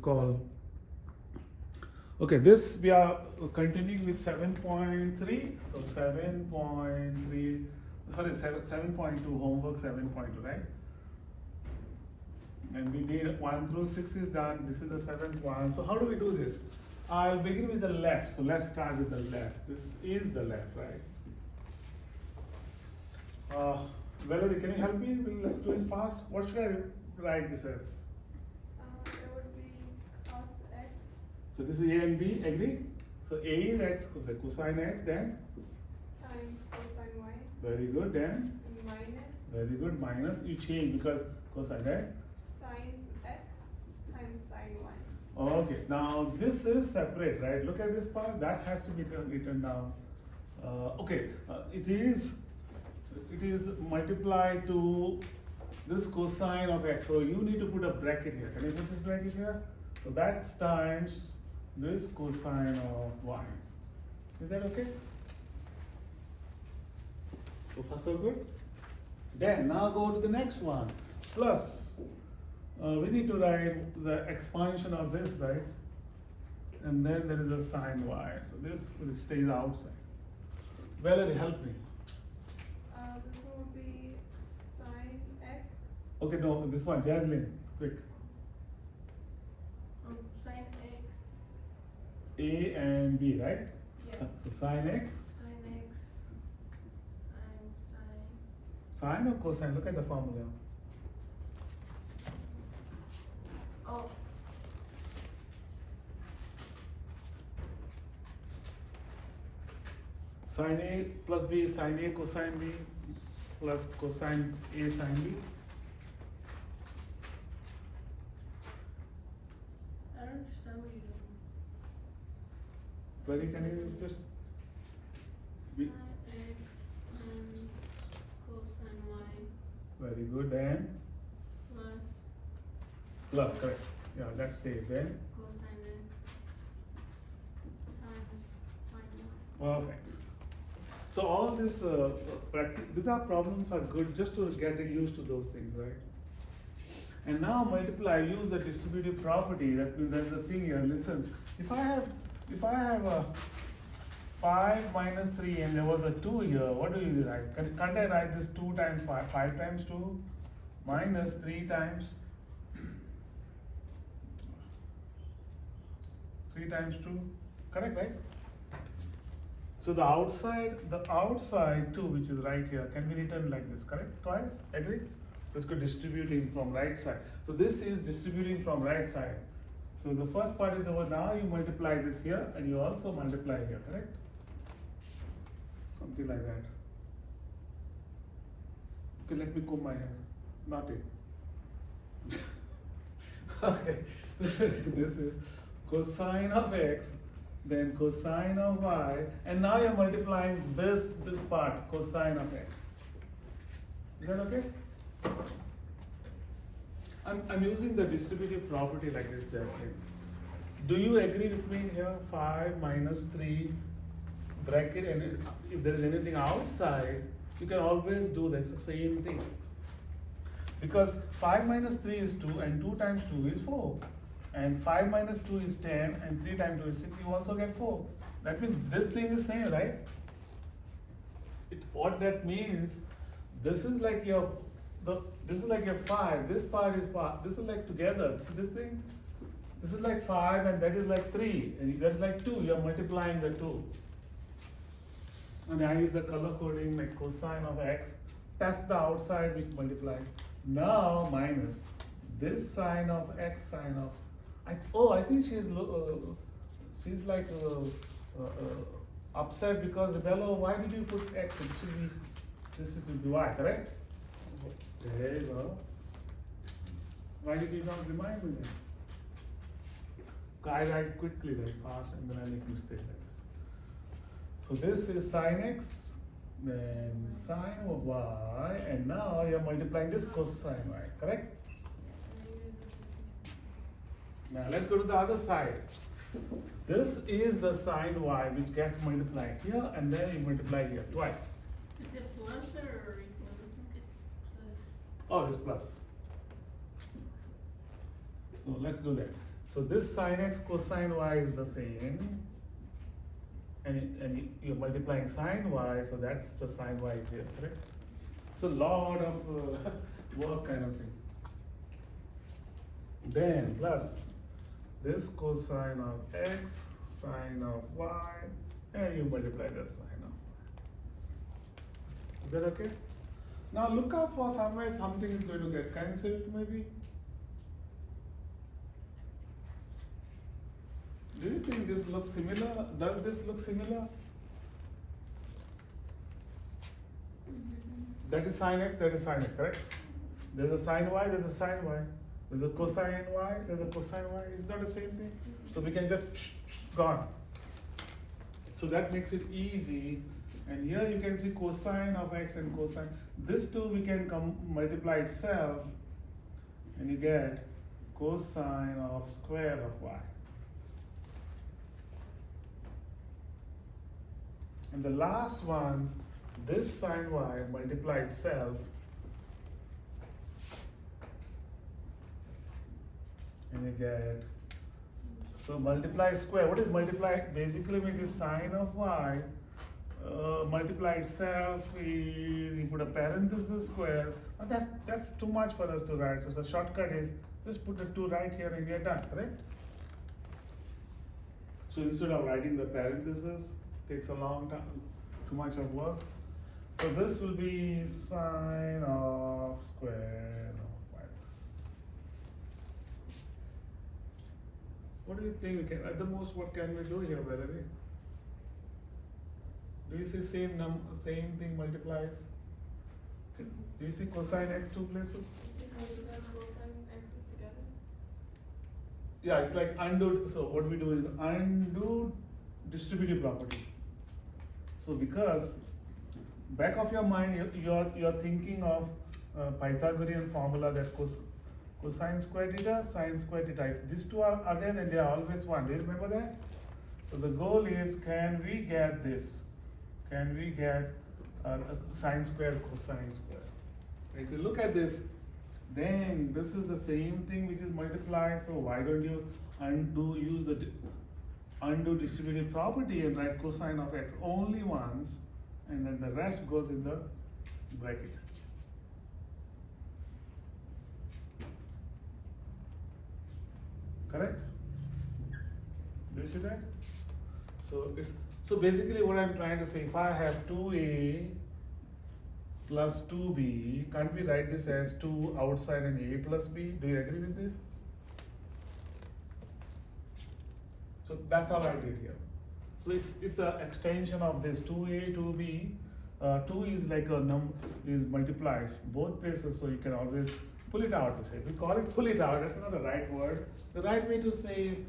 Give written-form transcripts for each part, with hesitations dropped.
call. Okay, this we are continuing with 7.3. So 7.3, sorry, 7.2, homework 7.2, right? And we did 1 through 6 is done. This is the 7th one. So how do we do this? I'll begin with the left. So let's start with the left. This is the left, right? Valerie, can you help me? Let's do it fast. What should I write this as? It would be cos x. So this is A and B, agree? So A is x, cosine x, then? Times cosine y. Very good, then? Minus Very good, minus, you change because cosine, right? sine x times sine y. Okay, now this is separate, right? Look at this part, that has to be written down. It is multiplied to this cosine of x. So you need to put a bracket here. Can you put this bracket here? So that's times this cosine of y. Is that okay? So far so good? Then now go to the next one. Plus, we need to write the expansion of this, right? And then there is a sine y. So this stays outside. Valerie, help me. This one would be sine x. Okay, no, this one, Jaslyn, quick. Sine x. A and B, right? Yeah. So sine x. Sine x and sine. Sine or cosine? Look at the formula. Oh. Sine A plus B, sine A cosine B plus cosine A sine B. I don't understand what you're doing. Very, can you just be Sine x times cosine y very good and plus correct. Yeah, that stays then. cosine x times sine y. Perfect. So all this these are problems are good just to get used to those things, right? And now multiply, use the distributive property. That means there's a thing here. Listen, if I have a 5 minus 3 and there was a 2 here, what do you write? Can't I write this 2 times 5, 5 times 2 minus 3 times 3 times 2? Correct, right? So the outside 2, which is right here, can be written like this, correct? Twice, agree? So it's distributing from right side. So this is distributing from right side. So the first part is over. Now you multiply this here and you also multiply here, correct? Something like that. Okay, let me comb my hair. Not it. Okay, this is cosine of x, then cosine of y, and now you're multiplying this part, cosine of x. Is that okay? I'm using the distributive property like this, Jasmine. Do you agree with me here? 5 minus 3 bracket, and if there is anything outside, you can always do this, the same thing. Because 5 minus 3 is 2 and 2 times 2 is 4. And 5 minus 2 is 10 and 3 times 2 is 6, you also get 4. That means this thing is same, right? What that means, this is like your 5, this part is 5, this is like together, see this thing? This is like 5 and that is like 3, and that is like 2, you are multiplying the 2. And I use the color coding like cosine of x, that's the outside which multiplies. Now minus this sine of x sine of, I think she's like upset because Rebello, why did you put x? It should be, this is y, correct? There you go. Why did you not remind me then? I write quickly, very fast, and then I make mistake like this. So this is sine x, then sine of y, and now you're multiplying this cosine y, correct? Now let's go to the other side. This is the sine y which gets multiplied here and then you multiply here twice. Is it plus or equals? It's plus. Oh, it's plus. So let's do that. So this sine x cosine y is the same, and you're multiplying sine y, so that's the sine y here, correct? So lot of work kind of thing. Then plus this cosine of x, sine of y, and you multiply the sine of y. Is that okay? Now look out for somewhere something is going to get cancelled maybe. Do you think this looks similar? Does this look similar? That is sine x, that is sine x, correct? There's a sine y, there's a sine y. There's a cosine y, there's a cosine y. It's not the same thing. So we can just gone. So that makes it easy. And here you can see cosine of x and cosine. This two we can multiply itself, and you get cosine of square of y. And the last one, this sine y multiply itself, and you get, so multiply square. What is multiply? Basically means the sine of y multiply itself is, you put a parenthesis square, but that's too much for us to write. So the shortcut is just put a 2 right here and you're done, correct? So instead of writing the parenthesis, takes a long time, too much of work. So this will be sine of square of x. What do you think we can, at the most, what can we do here, Valerie? Do you see same thing multiplies? Do you see cosine x 2 places? Because the cosine x is together. Yeah, it's like undo. So what we do is undo distributive property. So because back of your mind, you're thinking of Pythagorean formula that cosine square theta, sine square theta. If these two are there, then they are always 1. Do you remember that? So the goal is, can we get this? Can we get sine square, cosine square? If you look at this, then this is the same thing which is multiplied. So why don't you use the undo distributive property and write cosine of x only once, and then the rest goes in the bracket. Correct? Do you see that? So basically what I'm trying to say, if I have 2a plus 2b, can't we write this as 2 outside and a plus b? Do you agree with this? So that's all I did here. So it's an extension of this 2a, 2b. 2 is like a is multiplies both places, so you can always pull it out to say. We call it pull it out, that's not the right word. The right way to say is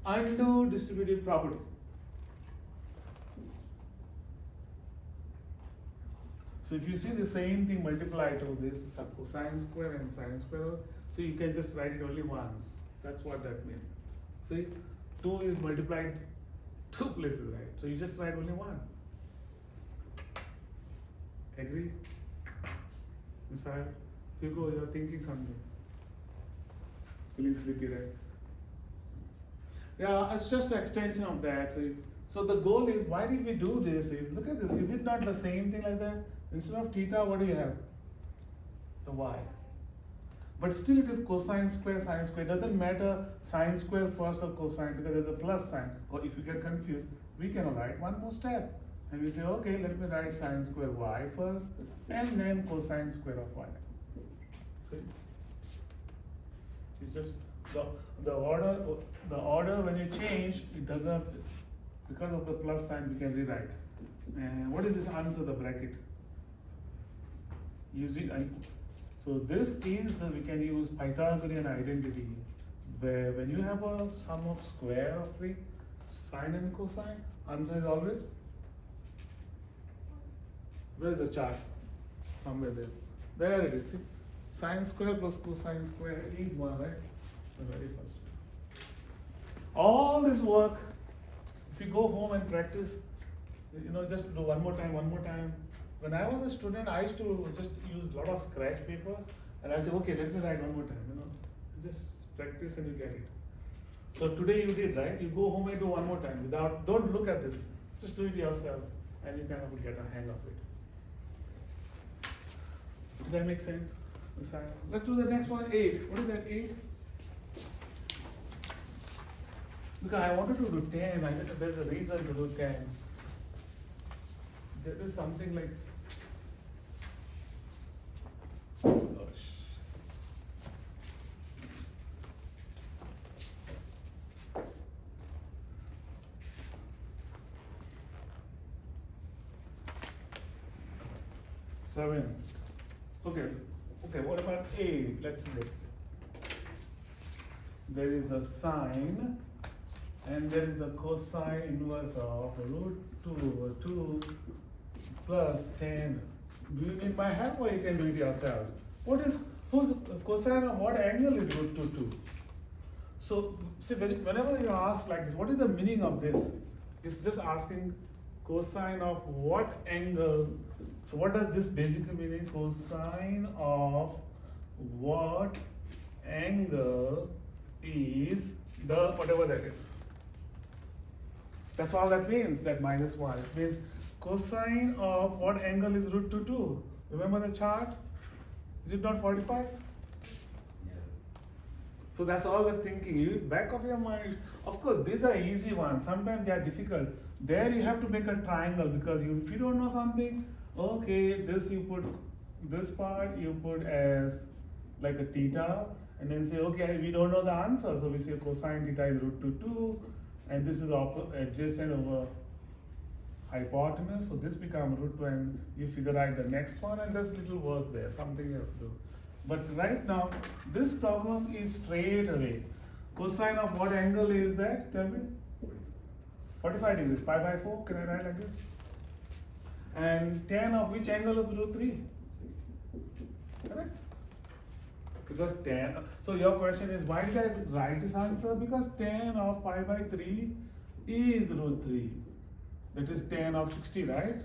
undo distributive property. So if you see the same thing multiplied to this cosine square and sine square, so you can just write it only once. That's what that means. See, 2 is multiplied 2 places, right? So you just write only 1. Agree? Messiah, Hugo, you're thinking something. Feeling sleepy, right? Yeah, it's just an extension of that. So the goal is, why did we do this? Is look at this. Is it not the same thing like that? Instead of theta, what do you have? The y. But still it is cosine square, sine square. It doesn't matter sine square first or cosine, because there's a plus sign. Or if you get confused, we can write one more step. And we say, okay, let me write sine square y first, and then cosine square of y. See? It's just the order when you change, it doesn't, because of the plus sign we can rewrite. And what is this answer, the bracket? Use it, so this is, we can use Pythagorean identity, where when you have a sum of square of 3, sine and cosine, answer is always, where is the chart? Somewhere there. There it is, see? Sine square plus cosine square is 1, right? The very first. All this work, if you go home and practice, just do one more time. When I was a student, I used to just use a lot of scratch paper, and I say, okay, let me write one more time, just practice and you get it. So today you did, right? You go home and do one more time don't look at this. Just do it yourself and you kind of get a hang of it. Does that make sense? Let's do the next one, 8. What is that, 8? Because I wanted to do 10. I think there's a reason to do 10. There is something like, gosh. Seven. Okay. What about 8? Let's look. There is a sine, and there is a cosine inverse of root 2 over 2 plus 10. Do you need my help or you can do it yourself? Who's cosine of what angle is root 2? So, see, whenever you ask like this, what is the meaning of this? It's just asking cosine of what angle. So what does this basically mean? Cosine of what angle is the whatever that is. That's all that means, that minus 1. It means cosine of what angle is root 2? Remember the chart? Is it not 45? Yeah. So that's all the thinking. You back of your mind. Of course, these are easy ones. Sometimes they are difficult. There you have to make a triangle because if you don't know something, okay, this part you put as like a theta, and then say, okay, we don't know the answer, so we say cosine theta is root 2, and this is adjacent over hypotenuse, so this becomes root 2, and you figure out the next one, and there's little work there, something you have to do. But right now, this problem is straight away. Cosine of what angle is that? Tell me. 45 degrees, pi by 4, can I write like this? And tan of which angle of root 3? Correct? Because tan, so your question is, why did I write this answer? Because tan of pi by 3 is root 3. That is tan of 60, right?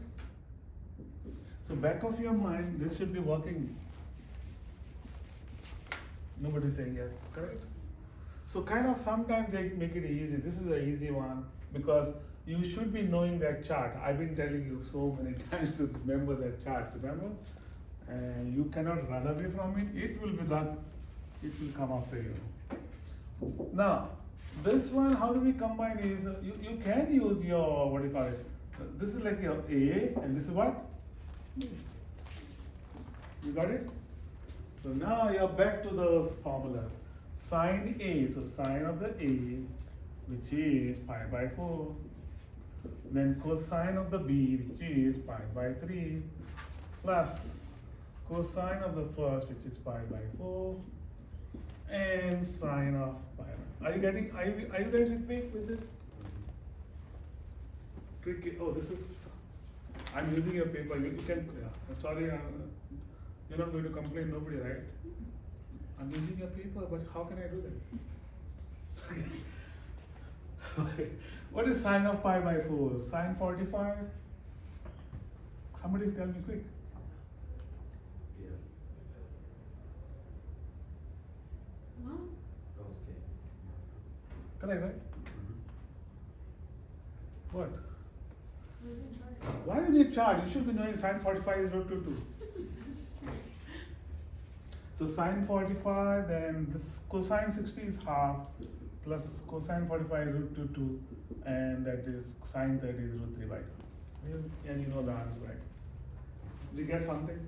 So back of your mind, this should be working. Nobody's saying yes, correct? So kind of sometimes they make it easy. This is an easy one because you should be knowing that chart. I've been telling you so many times to remember that chart, remember? And you cannot run away from it. It will be done. It will come after you. Now, this one, how do we combine is, you can use your, what do you call it? This is like your A, and this is what? You got it? So now you're back to those formulas. Sine A, so sine of the A, which is pi by 4. Then cosine of the B, which is pi by 3, plus cosine of the first, which is pi by 4, and sine of pi by. Are you guys with me with this? Tricky. Oh, this is. I'm using your paper. You can. Yeah. Sorry, you're not going to complain. Nobody, right? I'm using your paper, but how can I do that? Okay. What is sine of pi by 4? Sine 45? Somebody tell me quick. Yeah. What? Okay. Correct, right? Mm-hmm. What? We didn't try it. Why you need chart? You should be knowing sine 45 is root 2. So sine 45, then this cosine 60 is half, plus cosine 45 root 2, and that is sine 30 is root 3 by 2. And you know the answer, right? Did you get something?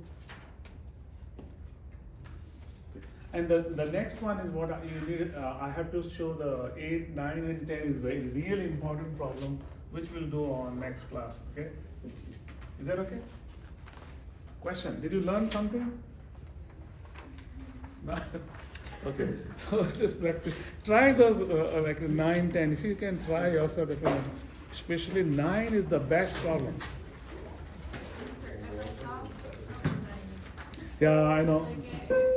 And the next one is what you need. I have to show the 8, 9, and 10 is very really important problem, which we'll do on next class. Okay? Is that okay? Question: did you learn something? No? Okay. So just practice. Try those like 9, 10. If you can try yourself, especially 9 is the best problem. Is there ever solved? Yeah, I know. Okay.